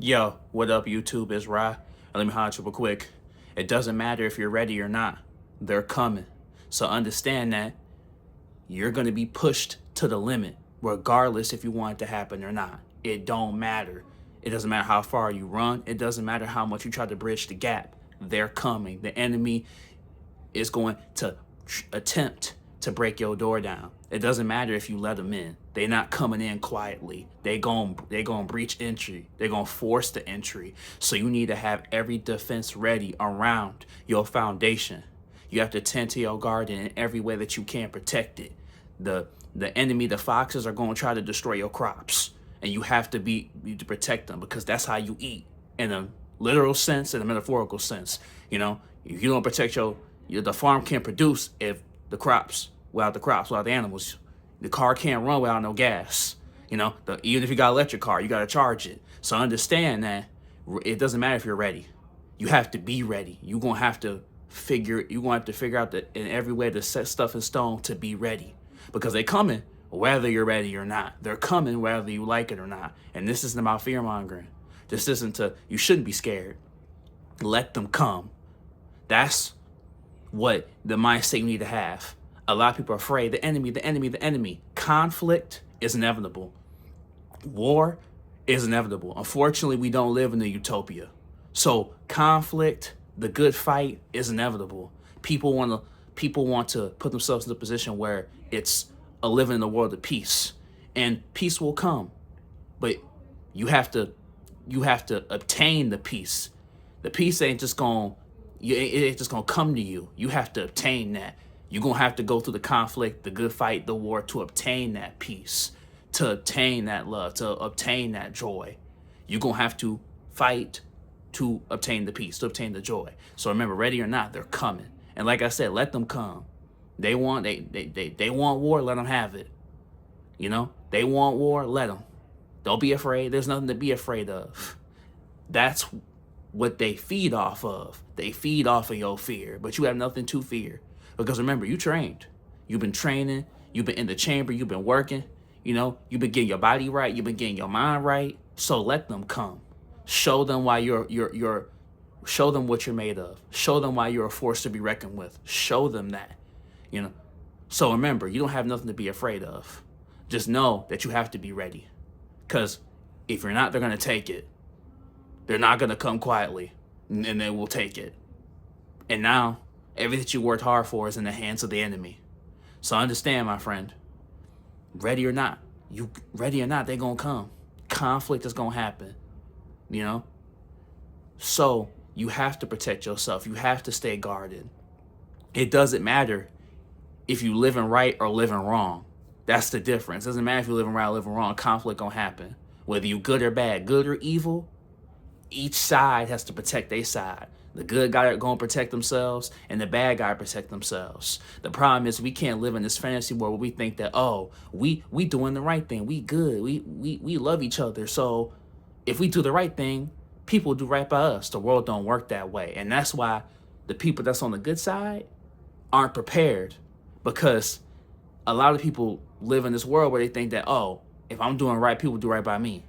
Yo, what up, YouTube? It's Rye. And let me holler at you real quick. It doesn't matter if you're ready or not. They're coming. So understand that you're going to be pushed to the limit, regardless if you want it to happen or not. It don't matter. It doesn't matter how far you run. It doesn't matter how much you try to bridge the gap. They're coming. The enemy is going to attempt to break your door down. It doesn't matter if you let them in. They're not coming in quietly. They gon' breach entry. They're gonna force the entry. So you need to have every defense ready around your foundation. You have to tend to your garden in every way that you can protect it. The enemy, the foxes, are gonna try to destroy your crops, and you have to protect them, because that's how you eat, in a literal sense and a metaphorical sense. You know, if you don't protect the farm can't produce if without the animals. The car can't run without no gas. You know, even if you got an electric car, you got to charge it. So understand that it doesn't matter if you're ready. You have to be ready. You're going to have to figure out that in every way to set stuff in stone to be ready, because they're coming whether you're ready or not. They're coming whether you like it or not. And this isn't about fear mongering. You shouldn't be scared. Let them come. That's what the mindset you need to have. A lot of people are afraid. The enemy. Conflict is inevitable. War is inevitable. Unfortunately, we don't live in a utopia. So conflict, the good fight, is inevitable. People want to put themselves in a position where it's a living in a world of peace. And peace will come. But you have to obtain the peace. The peace ain't just gonna come to you. You have to obtain that. You're going to have to go through the conflict, the good fight, the war, to obtain that peace, to obtain that love, to obtain that joy. You're going to have to fight to obtain the peace, to obtain the joy. So remember, ready or not, they're coming. And like I said, let them come. They want war, let them have it. You know, they want war, let them. Don't be afraid. There's nothing to be afraid of. That's what they feed off of. They feed off of your fear, but you have nothing to fear. Because remember, you trained. You've been training. You've been in the chamber. You've been working. You know, you've been getting your body right. You've been getting your mind right. So let them come. Show them why show them what you're made of. Show them why you're a force to be reckoned with. Show them that, you know. So remember, you don't have nothing to be afraid of. Just know that you have to be ready. Because if you're not, they're going to take it. They're not going to come quietly, and they will take it. And now, everything that you worked hard for is in the hands of the enemy. So understand, my friend, ready or not, they're going to come. Conflict is going to happen, you know? So you have to protect yourself. You have to stay guarded. It doesn't matter if you living right or living wrong. That's the difference. It doesn't matter if you're living right or living wrong. Conflict going to happen. Whether you good or bad, good or evil, each side has to protect their side. The good guy are going to protect themselves, and the bad guy protect themselves. The problem is we can't live in this fantasy world where we think that, oh, we doing the right thing. We good. We love each other. So if we do the right thing, people do right by us. The world don't work that way. And that's why the people that's on the good side aren't prepared, because a lot of people live in this world where they think that, oh, if I'm doing right, people do right by me.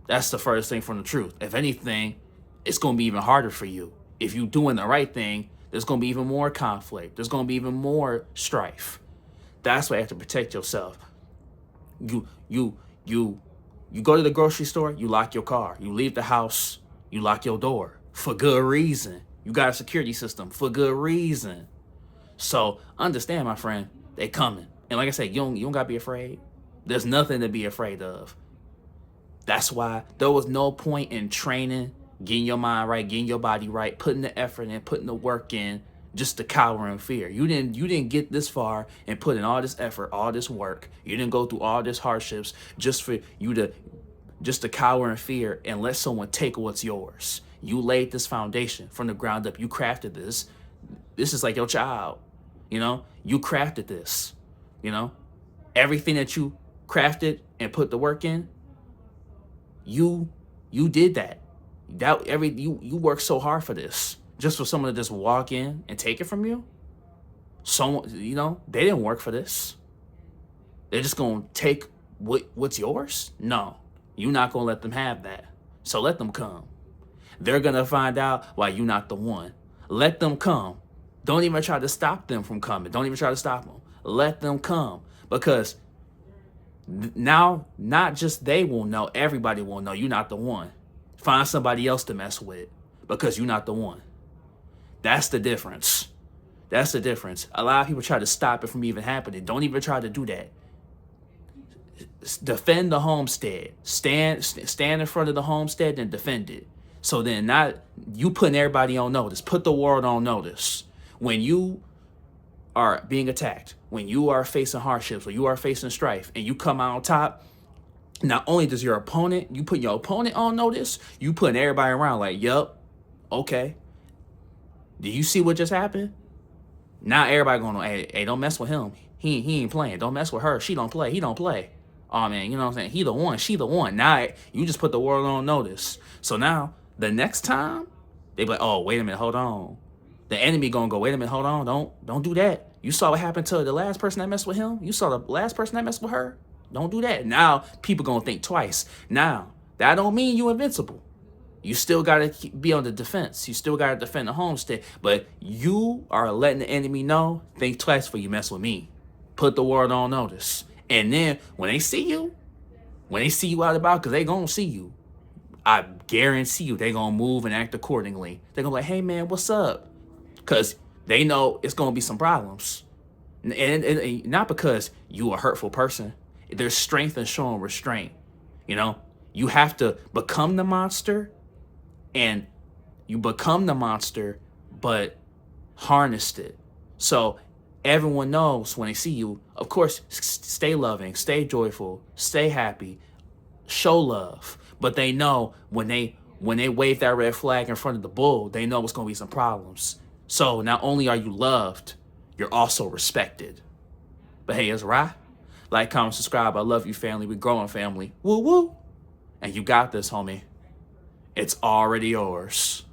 That's the furthest thing from the truth. If anything, it's going to be even harder for you. If you're doing the right thing, there's going to be even more conflict. There's going to be even more strife. That's why you have to protect yourself. You go to the grocery store, you lock your car. You leave the house, you lock your door for good reason. You got a security system for good reason. So understand, my friend, they coming. And like I said, you don't got to be afraid. There's nothing to be afraid of. That's why there was no point in training, getting your mind right, getting your body right, putting the effort in, putting the work in, just to cower in fear. You didn't get this far and put in all this effort, all this work. You didn't go through all this hardships just for you to cower in fear and let someone take what's yours. You laid this foundation from the ground up. You crafted this. This is like your child. You know, you crafted this. You know, everything that you crafted and put the work in, you did that. You worked so hard for this, just for someone to just walk in and take it from you. Someone, you know, they didn't work for this. They're just gonna take what's yours. No, you're not gonna let them have that. So let them come. They're going to find out why you're not the one. Let them come. Don't even try to stop them from coming. Don't even try to stop them. Let them come. Because now, not just they will know, everybody will know you're not the one. Find somebody else to mess with because you're not the one. That's the difference. That's the difference. A lot of people try to stop it from even happening. Don't even try to do that. Defend the homestead. Stand in front of the homestead and defend it. So then not you putting everybody on notice. Put the world on notice. When you are being attacked, when you are facing hardships, when you are facing strife, and you come out on top, not only does your opponent, you put your opponent on notice, you putting everybody around like, yup, okay. Do you see what just happened? Now everybody going, hey, don't mess with him. He ain't playing. Don't mess with her. She don't play. He don't play. Oh, man, you know what I'm saying? He the one. She the one. Now you just put the world on notice. So now the next time, they be like, oh, wait a minute, hold on. The enemy gonna go, wait a minute, hold on. Don't do that. You saw what happened to the last person that messed with him? You saw the last person that messed with her? Don't do that. Now people gonna think twice. Now, that don't mean you invincible. You still got to be on the defense. You still got to defend the homestead. But you are letting the enemy know, think twice before you mess with me. Put the world on notice. And then when they see you out about, because they going to see you, I guarantee you they going to move and act accordingly. They're going to be like, hey, man, what's up? Because they know it's going to be some problems. And not because you a hurtful person. There's strength in showing restraint. You know, you have to become the monster. And you become the monster, but harnessed it. So everyone knows when they see you, of course, stay loving, stay joyful, stay happy, show love. But they know when they wave that red flag in front of the bull, they know it's going to be some problems. So not only are you loved, you're also respected. But hey, it's Ra. Like, comment, subscribe. I love you, family. We growing, family. Woo, woo. And you got this, homie. It's already yours.